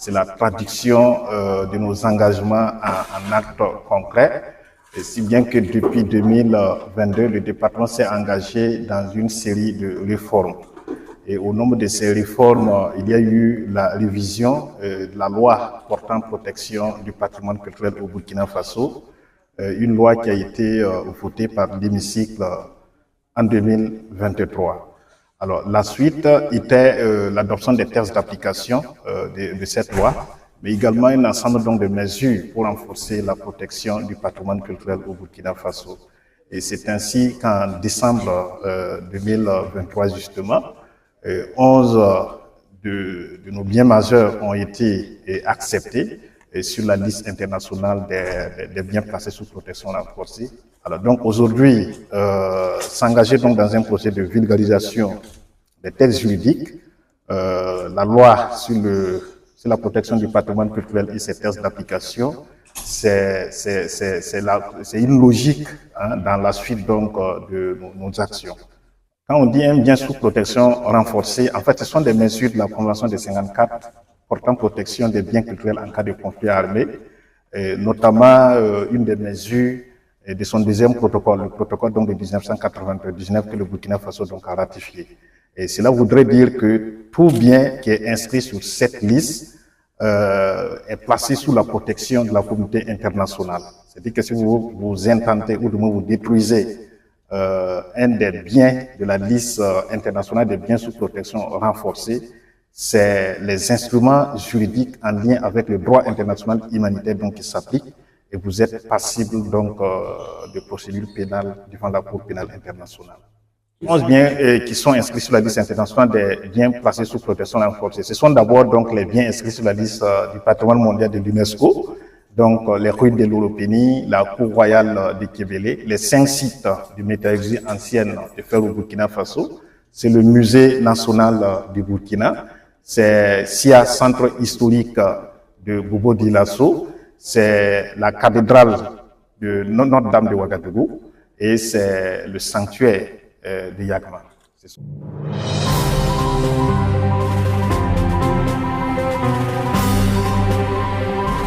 c'est la traduction de nos engagements en actes concrets. Et si bien que depuis 2022, le département s'est engagé dans une série de réformes. Et au nombre de ces réformes, il y a eu la révision de la loi portant protection du patrimoine culturel au Burkina Faso, une loi qui a été votée par l'hémicycle en 2023. Alors, la suite était l'adoption des textes d'application de cette loi, mais également un ensemble donc de mesures pour renforcer la protection du patrimoine culturel au Burkina Faso. Et c'est ainsi qu'en décembre 2023, justement, 11 de nos biens majeurs ont été acceptés sur la liste internationale des biens placés sous protection renforcée. Alors donc aujourd'hui, s'engager donc dans un projet de vulgarisation des textes juridiques, la loi sur la protection du patrimoine culturel et ses textes d'application, c'est une logique dans la suite donc de nos actions. Quand on dit un bien sous protection renforcée, en fait, ce sont des mesures de la Convention de 54 portant protection des biens culturels en cas de conflit armé, notamment une des mesures de son deuxième protocole, le protocole donc de 1999 que le Burkina Faso donc a ratifié. Et cela voudrait dire que tout bien qui est inscrit sur cette liste est placé sous la protection de la communauté internationale. C'est-à-dire que si vous intentez ou du moins vous détruisez un des biens de la liste internationale des biens sous protection renforcée, c'est les instruments juridiques en lien avec le droit international humanitaire donc qui s'appliquent et vous êtes passible donc de procédures pénales devant la Cour pénale internationale. 11 biens qui sont inscrits sur la liste internationale des biens placés sous protection renforcée. Ce sont d'abord donc les biens inscrits sur la liste du patrimoine mondial de l'UNESCO, donc les ruines de l'Olopéni, la cour royale de Kébélé, les 5 sites de métallurgie ancienne de fer au Burkina Faso, c'est le musée national du Burkina, c'est SIA, centre historique de Bobo Dioulasso, c'est la cathédrale de Notre-Dame de Ouagadougou et c'est le sanctuaire de Yagma.